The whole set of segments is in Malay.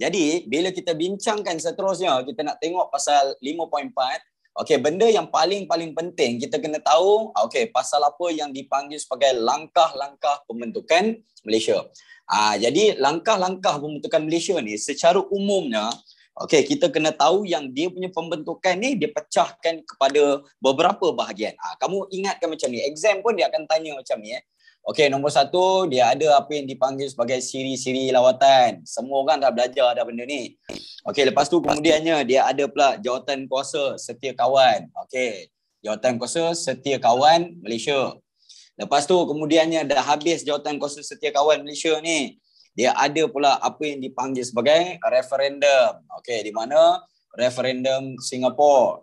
Jadi bila kita bincangkan seterusnya, kita nak tengok pasal 5.4. Okey, benda yang paling penting kita kena tahu, okey, pasal apa yang dipanggil sebagai langkah-langkah pembentukan Malaysia. Jadi langkah-langkah pembentukan Malaysia ni secara umumnya, okey, kita kena tahu yang dia punya pembentukan ni dia pecahkan kepada beberapa bahagian. Kamu ingatkan macam ni, exam pun dia akan tanya macam ni. Okey, nombor 1, dia ada apa yang dipanggil sebagai siri-siri lawatan. Semua orang dah belajar dah benda ni. Okey, lepas tu kemudiannya dia ada pula jawatan kuasa setia kawan. Okey, jawatan kuasa setia kawan Malaysia. Lepas tu kemudiannya dah habis jawatan kuasa setia kawan Malaysia ni. Dia ada pula apa yang dipanggil sebagai referendum. Okey, di mana referendum Singapura.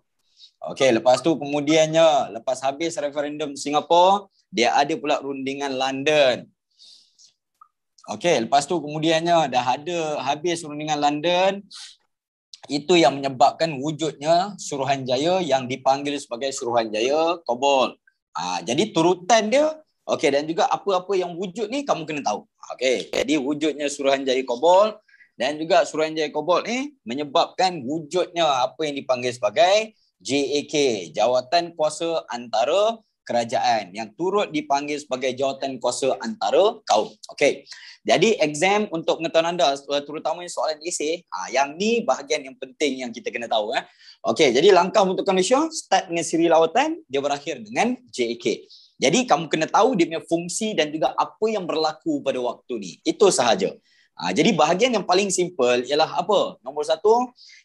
Okey, lepas tu kemudiannya lepas habis referendum Singapura, dia ada pula rundingan London. Okey, lepas tu kemudiannya dah ada habis rundingan London, itu yang menyebabkan wujudnya Suruhanjaya yang dipanggil sebagai Suruhanjaya Kobol. Jadi turutan dia, okey, dan juga apa-apa yang wujud ni kamu kena tahu. Okey, jadi wujudnya Suruhanjaya Kobol dan juga Suruhanjaya Kobol ni menyebabkan wujudnya apa yang dipanggil sebagai JAK, Jawatan Kuasa Antara Kerajaan, yang turut dipanggil sebagai jawatan kuasa antara kaum. Okey. Jadi exam untuk pengetahuan anda, terutamanya soalan esei, yang ni bahagian yang penting yang kita kena tahu. Okey, jadi langkah untuk Malaysia start dengan siri lawatan, dia berakhir dengan JAK. Jadi kamu kena tahu dia punya fungsi dan juga apa yang berlaku pada waktu ni. Itu sahaja. Jadi bahagian yang paling simple ialah apa? Nombor 1,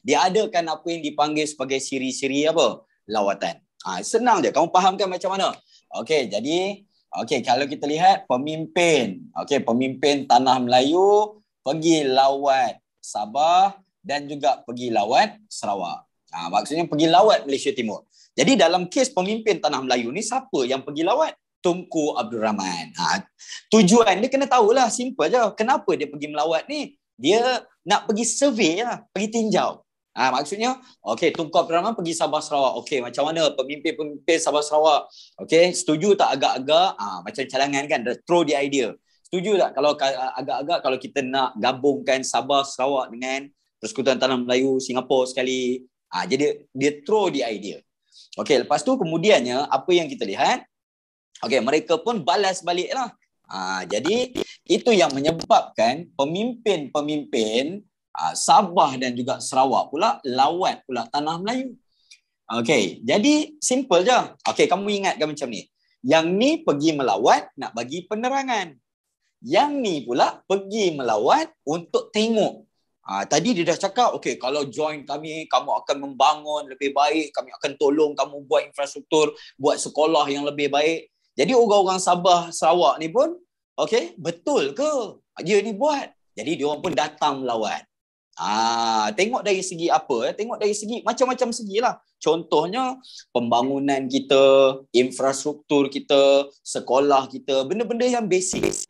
dia adakan apa yang dipanggil sebagai siri-siri apa? Lawatan. Senang je, kamu fahamkan macam mana? Okey, jadi kalau kita lihat pemimpin, pemimpin Tanah Melayu pergi lawat Sabah dan juga pergi lawat Sarawak. Maksudnya pergi lawat Malaysia Timur. Jadi dalam kes pemimpin Tanah Melayu ni, siapa yang pergi lawat? Tunku Abdul Rahman. Tujuan dia kena tahulah, simple je. Kenapa dia pergi melawat ni? Dia nak pergi survey lah, pergi tinjau. Maksudnya, Tunku Abdul Rahman pergi Sabah Sarawak. Macam mana pemimpin Sabah Sarawak? Setuju tak agak-agak? Macam cadangan kan, throw the idea. Setuju tak kalau agak-agak kalau kita nak gabungkan Sabah Sarawak dengan Persekutuan Tanah Melayu Singapura sekali? Jadi dia throw the idea. Lepas tu kemudiannya apa yang kita lihat? Mereka pun balas balik lah. Jadi itu yang menyebabkan pemimpin-pemimpin Sabah dan juga Sarawak pula lawat pula Tanah Melayu. Jadi simple je. Kamu ingatkan macam ni. Yang ni pergi melawat nak bagi penerangan. Yang ni pula pergi melawat untuk tengok. Tadi dia dah cakap, kalau join kami, kamu akan membangun lebih baik, kami akan tolong kamu buat infrastruktur, buat sekolah yang lebih baik. Jadi orang-orang Sabah, Sarawak ni pun, betul ke dia ni buat? Jadi dia orang pun datang melawat. Tengok dari segi apa? Tengok dari segi macam-macam segi lah. Contohnya pembangunan kita, infrastruktur kita, sekolah kita, benda-benda yang basic.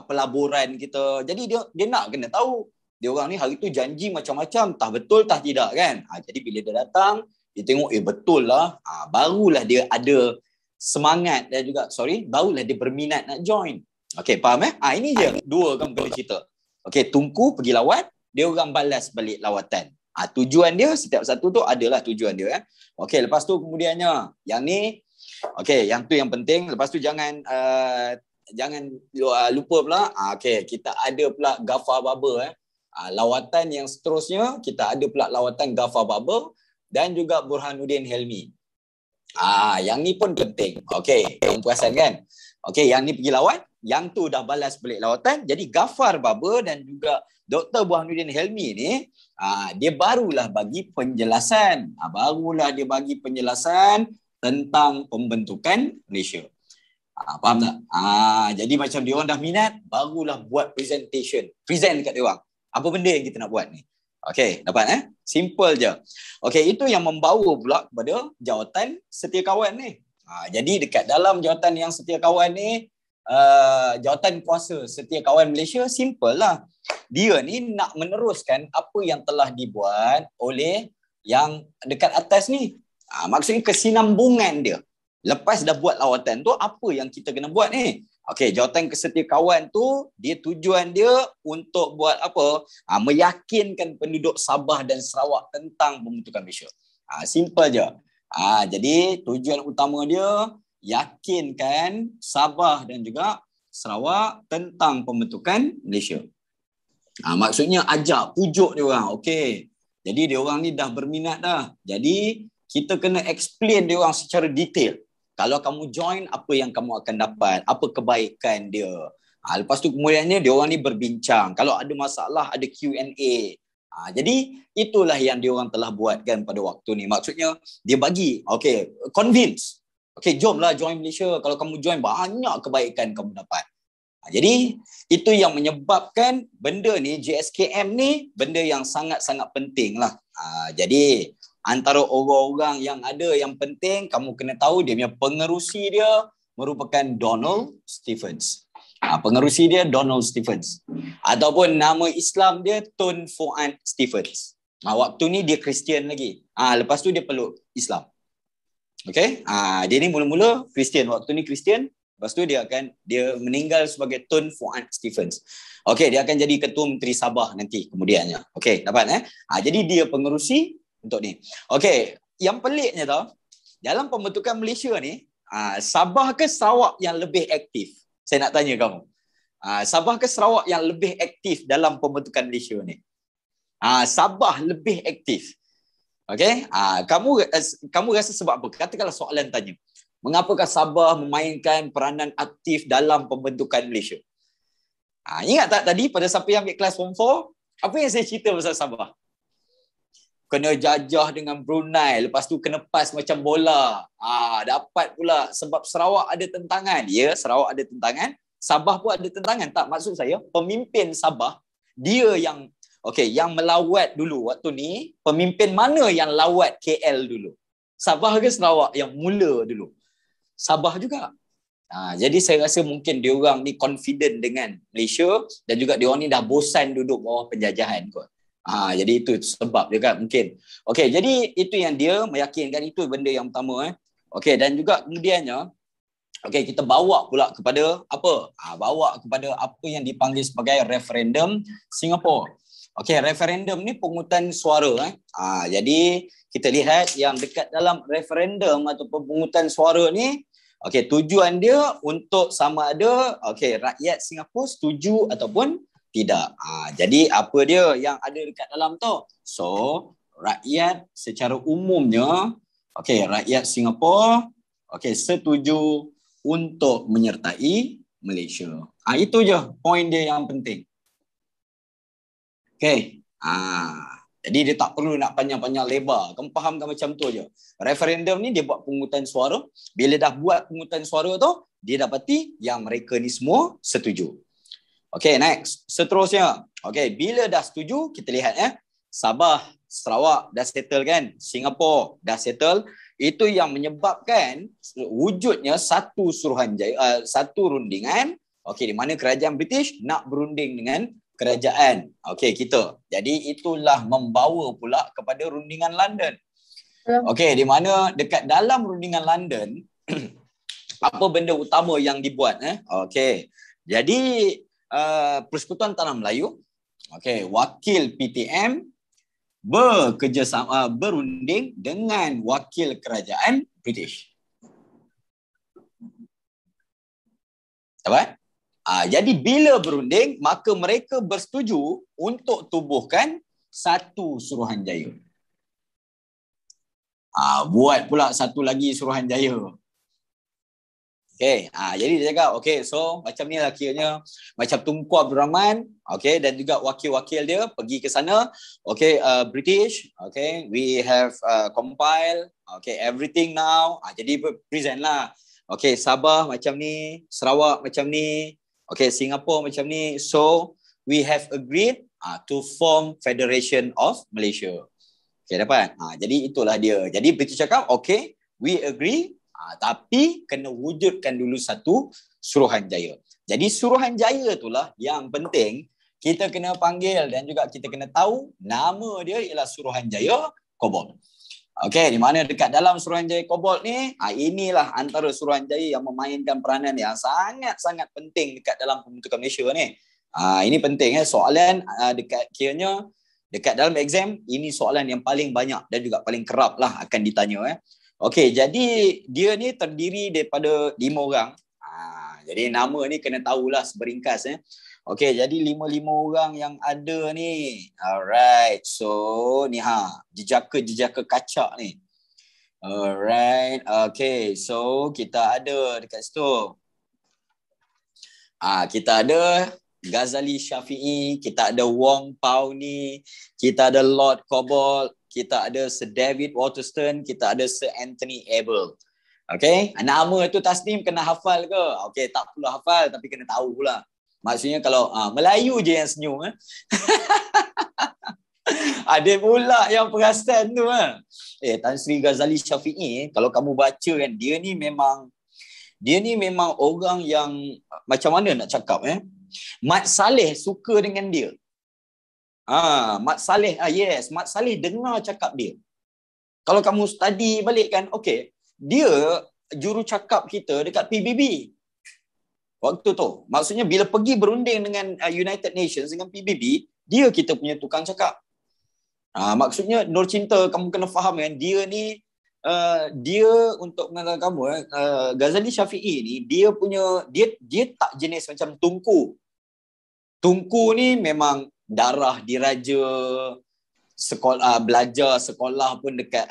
Pelaburan kita. Jadi dia nak kena tahu. Dia orang ni hari tu janji macam-macam, tah betul tah tidak kan? Jadi bila dia datang, dia tengok betul lah. Barulah dia ada semangat dan juga barulah dia berminat nak join. Faham ini je dua kamu kena cerita. Tunku pergi lawat, dia orang balas balik lawatan. Tujuan dia setiap satu tu adalah tujuan dia. Lepas tu kemudiannya yang ni, yang tu yang penting. Lepas tu jangan lupa pula, kita ada pula Ghaffar Baber. Lawatan yang seterusnya kita ada pula lawatan Ghaffar Baber dan juga Burhanuddin Helmi. Yang ni pun penting. Kamu perasan kan? Yang ni pergi lawat, yang tu dah balas balik lawatan. Jadi Ghaffar Baber dan juga Dr. Burhanuddin Helmi ni, dia barulah bagi penjelasan. Barulah dia bagi penjelasan tentang pembentukan Malaysia. Faham tak? Jadi macam dia orang dah minat, barulah buat presentation. Present dekat dia orang. Apa benda yang kita nak buat ni? Dapat Simple je. Itu yang membawa pula kepada jawatan setia kawan ni. Jadi dekat dalam jawatan yang setia kawan ni, jawatan kuasa setia kawan Malaysia simple lah. Dia ni nak meneruskan apa yang telah dibuat oleh yang dekat atas ni. Maksudnya kesinambungan dia. Lepas dah buat lawatan tu, apa yang kita kena buat ni? Okey, jawatan kesetiakawan tu dia tujuan dia untuk buat apa? Meyakinkan penduduk Sabah dan Sarawak tentang pembentukan Malaysia. Simple je. Jadi tujuan utama dia yakinkan Sabah dan juga Sarawak tentang pembentukan Malaysia. Maksudnya ajak, pujuk dia orang. Okey. Jadi dia orang ni dah berminat dah. Jadi kita kena explain dia orang secara detail. Kalau kamu join, apa yang kamu akan dapat? Apa kebaikan dia? Lepas tu kemudiannya dia orang ni berbincang. Kalau ada masalah, ada Q&A. Jadi itulah yang dia orang telah buatkan pada waktu ni. Maksudnya dia bagi, okay, convince. Okay, jomlah join Malaysia. Kalau kamu join, banyak kebaikan kamu dapat. Jadi itu yang menyebabkan benda ni, JSKM ni, benda yang sangat-sangat penting lah. Jadi antara orang-orang yang ada yang penting, kamu kena tahu dia punya pengerusi dia merupakan Donald Stephens. Pengerusi dia Donald Stephens. Ataupun nama Islam dia Tun Fuad Stephens. Waktu ni dia Kristian lagi. Lepas tu dia peluk Islam. Okay? Dia ni mula-mula Kristian. Waktu ni Kristian. Lepas tu dia meninggal sebagai Tun Fuad Stephens. Okay, dia akan jadi Ketua Menteri Sabah nanti kemudiannya. Okay, dapat jadi dia pengerusi untuk ni. Okey, yang peliknya tau, dalam pembentukan Malaysia ni, Sabah ke Sarawak yang lebih aktif? Saya nak tanya kamu. Sabah ke Sarawak yang lebih aktif dalam pembentukan Malaysia ni? Sabah lebih aktif. Okey, kamu rasa sebab apa? Katakanlah soalan tanya. Mengapakah Sabah memainkan peranan aktif dalam pembentukan Malaysia? Ingat tak tadi pada siapa yang ambil kelas Form 4? Apa yang saya cerita pasal Sabah? Kena jajah dengan Brunei, lepas tu kena pas macam bola. Dapat pula sebab Sarawak ada tentangan. Ya, Sarawak ada tentangan. Sabah pun ada tentangan. Tak, maksud saya pemimpin Sabah, dia yang melawat dulu waktu ni. Pemimpin mana yang lawat KL dulu? Sabah ke Sarawak yang mula dulu? Sabah juga. Jadi saya rasa mungkin diorang ni confident dengan Malaysia dan juga diorang ni dah bosan duduk bawah penjajahan kot. Jadi itu sebab dia kan mungkin. Okey, jadi itu yang dia meyakinkan, itu benda yang pertama. Okey, dan juga kemudiannya kita bawa pula kepada apa? Bawa kepada apa yang dipanggil sebagai referendum Singapura. Okey, referendum ni pungutan suara. Jadi kita lihat yang dekat dalam referendum atau pemungutan suara ni, tujuan dia untuk sama ada rakyat Singapura setuju ataupun tidak. Jadi apa dia yang ada dekat dalam tu? So, rakyat secara umumnya, rakyat Singapura setuju untuk menyertai Malaysia. Itu je poin dia yang penting. Jadi dia tak perlu nak panjang-panjang lebar. Kamu fahamkan macam tu je. Referendum ni dia buat pungutan suara. Bila dah buat pungutan suara tu, dia dapati yang mereka ni semua setuju. Next. Seterusnya. Bila dah setuju, kita lihat Sabah, Sarawak dah settle kan? Singapura dah settle. Itu yang menyebabkan wujudnya satu suruhanjaya, satu rundingan, di mana kerajaan British nak berunding dengan kerajaan kita. Jadi itulah membawa pula kepada rundingan London. Di mana dekat dalam rundingan London apa benda utama yang dibuat Jadi Persekutuan Tanah Melayu, wakil PTM bekerjasama berunding dengan wakil kerajaan British. Dapat? Jadi bila berunding, maka mereka bersetuju untuk tubuhkan satu Suruhanjaya. Buat pula satu lagi Suruhanjaya. Jadi dia cakap, so macam ni lah kiranya, macam Tunku Abdul Rahman, dan juga wakil-wakil dia pergi ke sana, British, we have compiled, everything now, jadi present lah, Sabah macam ni, Sarawak macam ni, Singapore macam ni, so we have agreed to form Federation of Malaysia. Dapat? Jadi itulah dia. Jadi British cakap, we agree, tapi kena wujudkan dulu satu Suruhanjaya. Jadi Suruhanjaya itulah yang penting kita kena panggil dan juga kita kena tahu nama dia ialah Suruhanjaya Kobor. Okey, di mana dekat dalam Suruhanjaya Kobalt ni, inilah antara Suruhanjaya yang memainkan peranan yang sangat-sangat penting dekat dalam pembentukan Malaysia ni. Ini penting soalan dekat kiranya dekat dalam exam, ini soalan yang paling banyak dan juga paling kerap lah akan ditanya. Okey, jadi dia ni terdiri daripada 5 orang. Jadi nama ni kena tahulah seberingkas. Okey, jadi 5 orang yang ada ni. Alright, so ni jejaka kacak ni. Alright, okey, so kita ada dekat situ. Kita ada Ghazali Syafi'i, kita ada Wong Pao Ni, kita ada Lord Cobbold, kita ada Sir David Waterston, kita ada Sir Anthony Abel. Okey, nama tu Tasnim kena hafal ke? Okey, tak perlu hafal tapi kena tahu pula. Maksudnya kalau Melayu je yang senyum. Ada pula yang perasan tu. Tan Sri Ghazali Syafi'i, kalau kamu baca kan, dia ni memang orang yang macam mana nak cakap Mat Saleh suka dengan dia. Mat Saleh, yes, Mat Saleh dengar cakap dia. Kalau kamu study balik kan, okey, dia juru cakap kita dekat PBB. Waktu tu, maksudnya bila pergi berunding dengan United Nations, dengan PBB, dia kita punya tukang cakap. Maksudnya Nur Cinta, kamu kena faham kan, dia ni, dia untuk mengatakan kamu, Ghazali Syafi'i ni, dia tak jenis macam Tunku. Tunku ni memang darah diraja, sekolah, belajar sekolah pun dekat,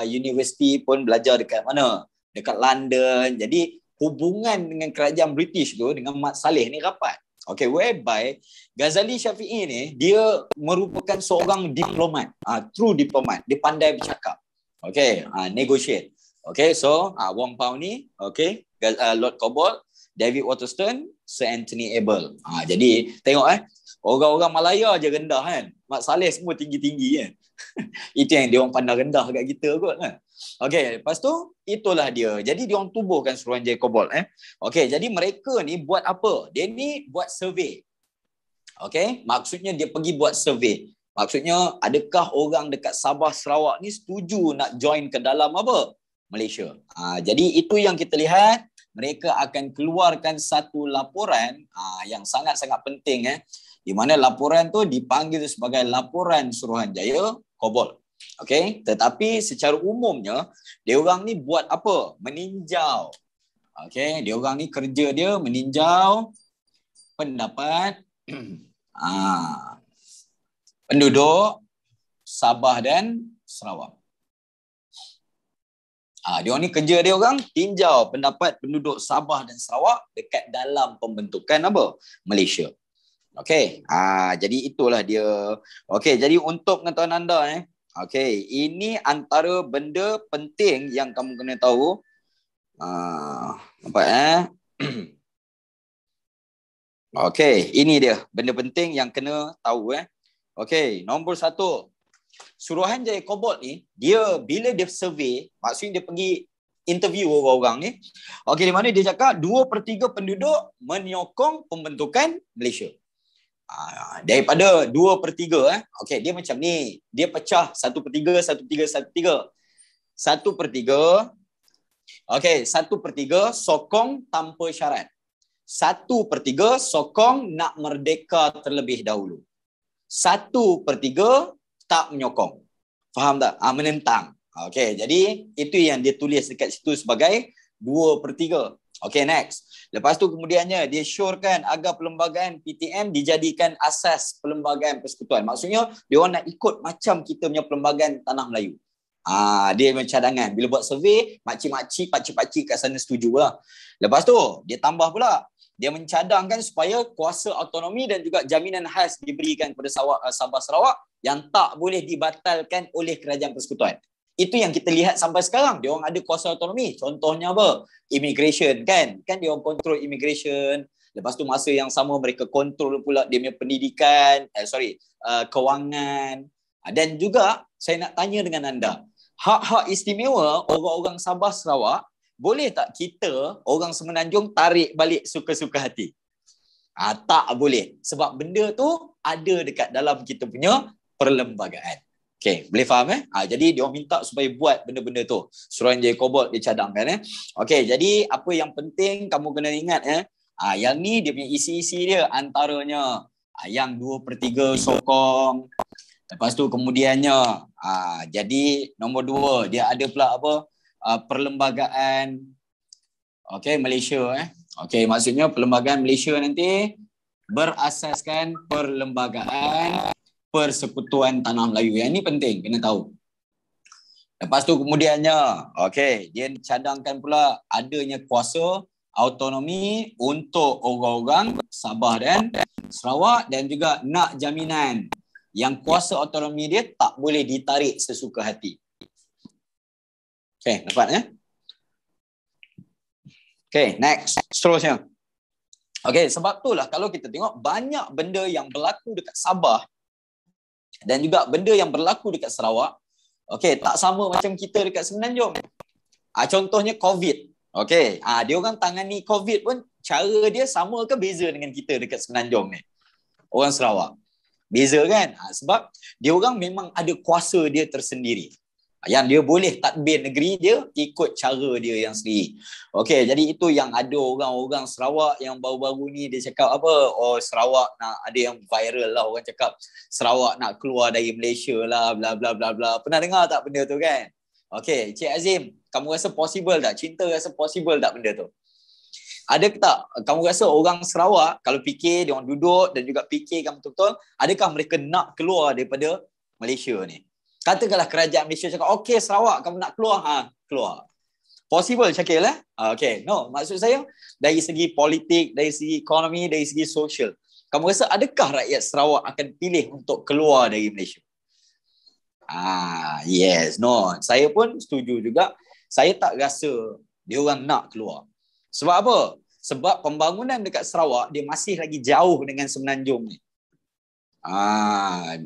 universiti pun belajar dekat mana? Dekat London. Jadi, hubungan dengan kerajaan British tu dengan Mat Saleh ni rapat. Okay, whereby Ghazali Syafi'i ni dia merupakan seorang diplomat, true diplomat. Dia pandai bercakap. Okay, negotiate. Okay, so Wong Pao ni, okay, Lord Cobbold, David Waterston, Sir Anthony Abel. Jadi tengok orang-orang Malaya je rendah kan. Mat Saleh semua tinggi-tinggi kan. Itu yang dia orang pandang rendah kat kita kot kan. Okey, lepas tu itulah dia. Jadi dia orang tubuhkan Suruhanjaya Kobalt Okey, jadi mereka ni buat apa? Dia ni buat survey. Okey, maksudnya dia pergi buat survey. Maksudnya adakah orang dekat Sabah Sarawak ni setuju nak join ke dalam apa? Malaysia. Jadi itu yang kita lihat, mereka akan keluarkan satu laporan yang sangat-sangat penting di mana laporan tu dipanggil sebagai laporan Suruhanjaya Kobalt. Okey, tetapi secara umumnya dia orang ni buat apa? Meninjau. Okey, dia orang ni kerja dia meninjau pendapat penduduk Sabah dan Sarawak. Dia orang ni kerja dia orang tinjau pendapat penduduk Sabah dan Sarawak dekat dalam pembentukan apa? Malaysia. Okey, jadi itulah dia. Okey, jadi untuk pengetahuan anda okey, ini antara benda penting yang kamu kena tahu. Nampak Okey, ini dia benda penting yang kena tahu Okey, nombor 1. Suruhanjaya Kobalt ni, dia bila dia survey, maksudnya dia pergi interview orang-orang ni. Okey, di mana dia cakap 2/3 penduduk menyokong pembentukan Malaysia. Daripada 2/3 okey, dia macam ni, dia pecah 1/3 1/3 okey, 1/3 sokong tanpa syarat, 1/3 sokong nak merdeka terlebih dahulu, 1/3 tak menyokong. Faham tak? Menentang. Okey, jadi itu yang dia tulis dekat situ sebagai 2/3. Okey, next. Lepas tu kemudiannya dia syorkan agar perlembagaan PTM dijadikan asas perlembagaan persekutuan. Maksudnya dia orang nak ikut macam kita punya perlembagaan Tanah Melayu. Dia punya cadangan. Bila buat survey, makcik-makcik, pakcik-pakcik kat sana setujulah. Lepas tu dia tambah pula. Dia mencadangkan supaya kuasa autonomi dan juga jaminan khas diberikan kepada Sabah Sarawak yang tak boleh dibatalkan oleh kerajaan persekutuan. Itu yang kita lihat sampai sekarang. Dia orang ada kuasa autonomi. Contohnya apa? Immigration kan? Kan dia orang kontrol immigration. Lepas tu masa yang sama mereka kontrol pula dia punya pendidikan, kewangan. Dan juga saya nak tanya dengan anda, hak-hak istimewa orang-orang Sabah Sarawak, boleh tak kita orang Semenanjung tarik balik suka-suka hati? Tak boleh. Sebab benda tu ada dekat dalam kita punya perlembagaan. Okay, boleh faham jadi dia orang minta supaya buat benda-benda tu. Suruh dia kobot, dia cadangkan Okay, jadi apa yang penting kamu kena ingat yang ni dia punya isi-isi dia antaranya yang 2/3 sokong. Lepas tu kemudiannya jadi nombor 2 dia ada pula apa perlembagaan Malaysia Okay, maksudnya perlembagaan Malaysia nanti berasaskan perlembagaan Persekutuan Tanah Melayu. Yang ini penting, kena tahu. Lepas tu kemudiannya, dia cadangkan pula adanya kuasa autonomi untuk orang-orang Sabah dan Sarawak dan juga nak jaminan yang kuasa autonomi dia tak boleh ditarik sesuka hati. Okay, dapat Okay, next. Seterusnya. Okay, sebab itulah kalau kita tengok banyak benda yang berlaku dekat Sabah dan juga benda yang berlaku dekat Sarawak, tak sama macam kita dekat Semenanjung. Contohnya COVID. Dia orang tangani COVID pun cara dia sama ke beza dengan kita dekat Semenanjung ni? Orang Sarawak. Beza kan? Sebab dia orang memang ada kuasa dia tersendiri. Yang dia boleh tadbir negeri dia ikut cara dia yang sendiri. Jadi itu yang ada orang-orang Sarawak yang baru-baru ni dia cakap apa? Sarawak nak ada yang viral lah, orang cakap Sarawak nak keluar dari Malaysia lah, bla bla bla bla. Pernah dengar tak benda tu kan? Cik Azim, kamu rasa possible tak? Cinta rasa possible tak benda tu? Ada ke tak? Kamu rasa orang Sarawak kalau fikir, dia orang duduk dan juga fikirkan betul-betul, adakah mereka nak keluar daripada Malaysia ni? Katakanlah kerajaan Malaysia cakap, Sarawak kamu nak keluar, keluar. Possible Syakil no, maksud saya dari segi politik, dari segi ekonomi, dari segi sosial. Kamu rasa adakah rakyat Sarawak akan pilih untuk keluar dari Malaysia? Yes, no. Saya pun setuju juga. Saya tak rasa dia orang nak keluar. Sebab apa? Sebab pembangunan dekat Sarawak dia masih lagi jauh dengan Semenanjung ni.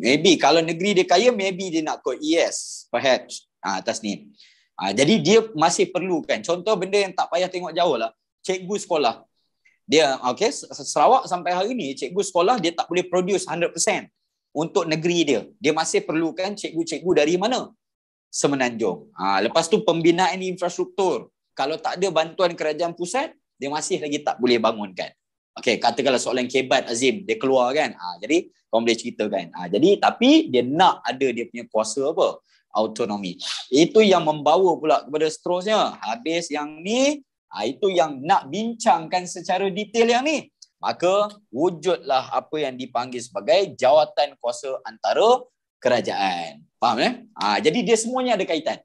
Maybe kalau negeri dia kaya, maybe dia nak kod yes, perhaps atas ni. Jadi dia masih perlukan. Contoh benda yang tak payah tengok jauh lah. Cikgu sekolah. Dia Sarawak sampai hari ni cikgu sekolah dia tak boleh produce 100% untuk negeri dia. Dia masih perlukan cikgu-cikgu dari mana? Semenanjung. Lepas tu pembinaan infrastruktur. Kalau tak ada bantuan kerajaan pusat, dia masih lagi tak boleh bangunkan. Katakanlah soalan Kebat Azim, dia keluar kan. Jadi kau boleh ceritakan. Jadi tapi dia nak ada dia punya kuasa apa? Autonomi. Itu yang membawa pula kepada seterusnya. Habis yang ni, itu yang nak bincangkan secara detail yang ni. Maka wujudlah apa yang dipanggil sebagai jawatan kuasa antara kerajaan. Faham jadi dia semuanya ada kaitan.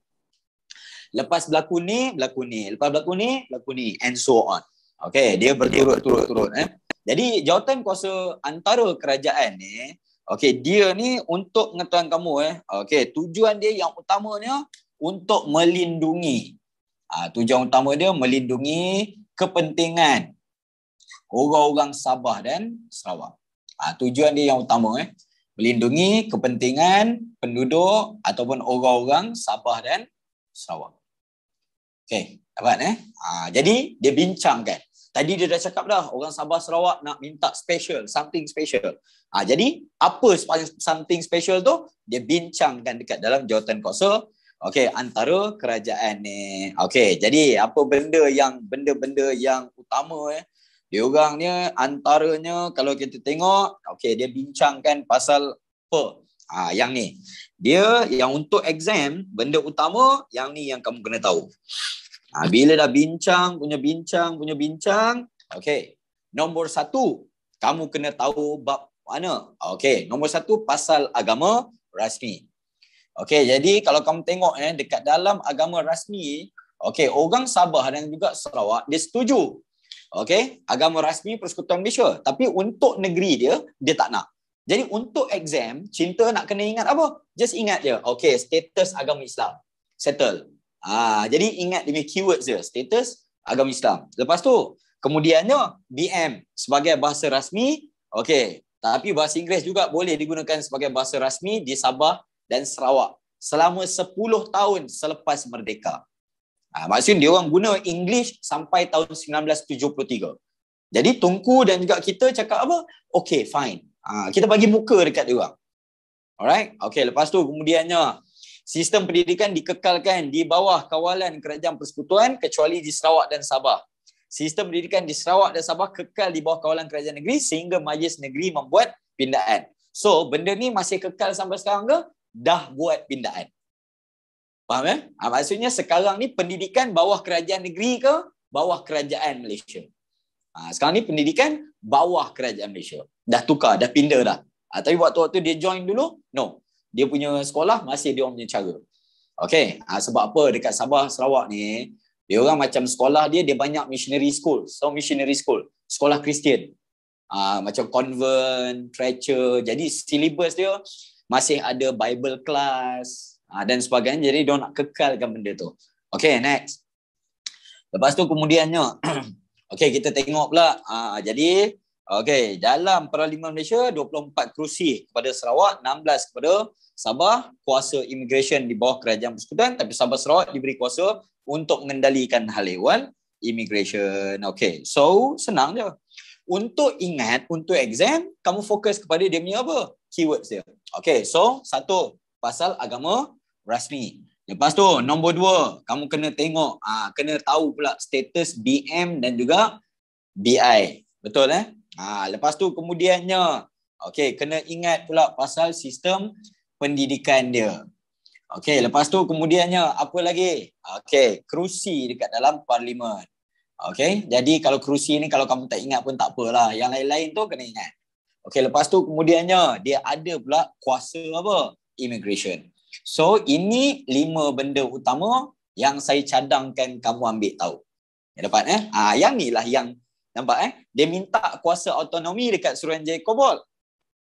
Lepas berlaku ni, berlaku ni. Lepas berlaku ni, berlaku ni. And so on. Dia berturut-turut. Jadi jawatan kuasa antara kerajaan ni, dia ni untuk pengetahuan kamu tujuan dia yang utamanya untuk melindungi. Tujuan utama dia melindungi kepentingan orang-orang Sabah dan Sarawak. Tujuan dia yang utama melindungi kepentingan penduduk ataupun orang-orang Sabah dan Sarawak. Dapat jadi dia bincangkan. Tadi dia dah cakap dah, orang Sabah Sarawak nak minta special, something special. Jadi apa something special tu? Dia bincangkan dekat dalam jawatan kuasa antara kerajaan ni. Jadi apa benda-benda yang utama dia orang ni antaranya kalau kita tengok, dia bincangkan pasal apa? Yang ni. Dia yang untuk exam, benda utama yang ni yang kamu kena tahu. Bila dah bincang, nombor 1, kamu kena tahu bab mana. Nombor 1, pasal agama rasmi. Jadi kalau kamu tengok dekat dalam agama rasmi, orang Sabah dan juga Sarawak, dia setuju. Agama rasmi Persekutuan Malaysia. Tapi untuk negeri dia tak nak. Jadi untuk exam, cinta nak kena ingat apa? Just ingat je. Status agama Islam. Settle. Jadi ingat dia punya keywords dia, status agama Islam. Lepas tu, kemudiannya BM sebagai bahasa rasmi, tapi bahasa Inggeris juga boleh digunakan sebagai bahasa rasmi di Sabah dan Sarawak selama 10 tahun selepas merdeka. Maksudnya dia orang guna English sampai tahun 1973. Jadi Tunku dan juga kita cakap apa? Fine. Kita bagi muka dekat dia orang. Alright. Okay, lepas tu kemudiannya sistem pendidikan dikekalkan di bawah kawalan Kerajaan Persekutuan kecuali di Sarawak dan Sabah. Sistem pendidikan di Sarawak dan Sabah kekal di bawah kawalan kerajaan negeri sehingga Majlis Negeri membuat pindaan. So, benda ni masih kekal sampai sekarang ke? Dah buat pindaan. Faham ya? Maksudnya sekarang ni pendidikan bawah kerajaan negeri ke bawah kerajaan Malaysia? Sekarang ni pendidikan bawah kerajaan Malaysia. Dah tukar, dah pindah dah. Tapi waktu-waktu dia join dulu, no. Dia punya sekolah masih dia orang punya cara. Okay. Sebab apa dekat Sabah, Sarawak ni, dia orang macam sekolah dia banyak missionary school. So missionary school, sekolah Kristian. Macam convent, church. Jadi syllabus dia masih ada Bible class dan sebagainya. Jadi dia nak kekalkan benda tu. Okay, next. Lepas tu kemudiannya, okay, kita tengok pula. Jadi, okay, dalam Parlimen Malaysia, 24 kerusi kepada Sarawak, 16 kepada Sabah, kuasa immigration di bawah Kerajaan Persekutuan, tapi Sabah Sarawak diberi kuasa untuk mengendalikan hal ehwal immigration. Okay, so senang je. Untuk ingat, untuk exam, kamu fokus kepada dia punya apa? Keywords dia. Okay, so satu, pasal agama rasmi. Lepas tu, nombor dua, kamu kena tengok, kena tahu pula status BM dan juga BI. Betul lepas tu kemudiannya, okay, kena ingat pula pasal sistem pendidikan dia. Okay, lepas tu kemudiannya, apa lagi? Okay, kerusi dekat dalam parlimen. Okay, jadi kalau kerusi ni kalau kamu tak ingat pun tak apalah. Yang lain-lain tu kena ingat. Okay, lepas tu kemudiannya, dia ada pula kuasa apa? Immigration. So, ini 5 benda utama yang saya cadangkan kamu ambil tahu. Yang dapat yang ni lah yang nampak dia minta kuasa autonomi dekat Suruhanjaya Kobol.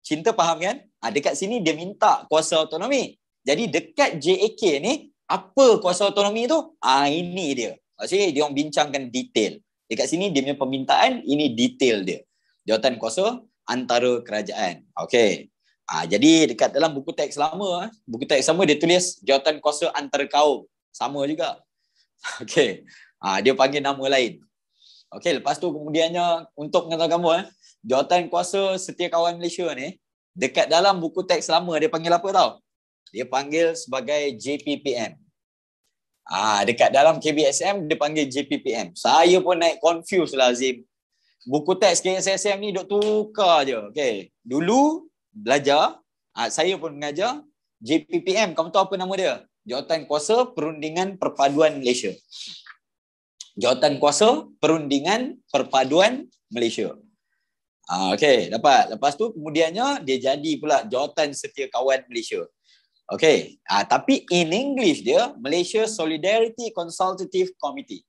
Cinta faham kan? Dekat sini dia minta kuasa autonomi. Jadi dekat JAK ni, apa kuasa autonomi tu? Ini dia. Maksudnya dia orang bincangkan detail. Dekat sini dia punya permintaan, ini detail dia. Jawatan kuasa antara kerajaan. Okey. Jadi dekat dalam buku teks lama, dia tulis jawatan kuasa antara kaum. Sama juga. Okey. Dia panggil nama lain. Okey, lepas tu kemudiannya untuk pengetahuan kamu, jawatan kuasa Setiakawan Malaysia ni, dekat dalam buku teks lama dia panggil apa tau? Dia panggil sebagai JPPM. Dekat dalam KBSM dia panggil JPPM. Saya pun naik confuse lah Azim. Buku teks KSSM ni duk tukar je. Okay. Dulu belajar, saya pun mengajar JPPM. Kamu tahu apa nama dia? Jawatan Kuasa Perundingan Perpaduan Malaysia. Jawatan Kuasa Perundingan Perpaduan Malaysia. Okay, dapat. Lepas tu kemudiannya dia jadi pula Jawatan Setiakawan Malaysia. Okay, tapi in English dia Malaysia Solidarity Consultative Committee.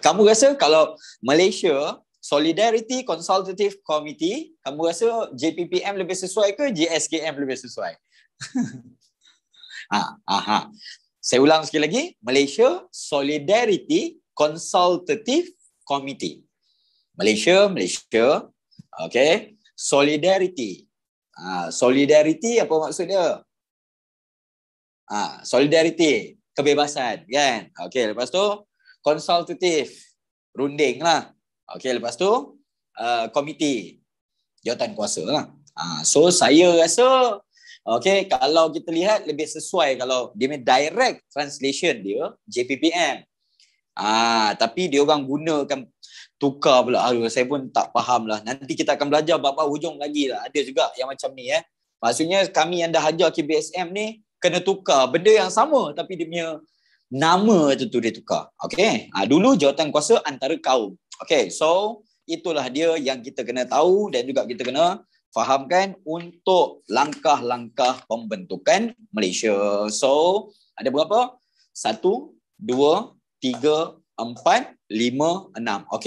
Kamu rasa kalau Malaysia Solidarity Consultative Committee, kamu rasa JPPM lebih sesuai ke JSKM lebih sesuai? Saya ulang sekali lagi, Malaysia Solidarity Consultative Committee. Malaysia, okay, Solidarity. Solidarity apa maksud dia? Solidarity, kebebasan kan? Okey, lepas tu consultative, runding lah. Okey, lepas tu komiti, jawatan kuasa lah. So saya rasa okey, kalau kita lihat lebih sesuai kalau dia direct translation dia JPPM. Tapi dia orang gunakan tukar pula. Saya pun tak faham lah. Nanti kita akan belajar bab hujung lagi lah. Ada juga yang macam ni Maksudnya kami yang dah ajar KBSM ni kena tukar. Benda yang sama tapi dia punya nama tu dia tukar. Okay. Dulu jawatan kuasa antara kaum. Okay. So itulah dia yang kita kena tahu dan juga kita kena fahamkan untuk langkah-langkah pembentukan Malaysia. So ada berapa? 1, 2, 3, 4, 5, 6. Okay.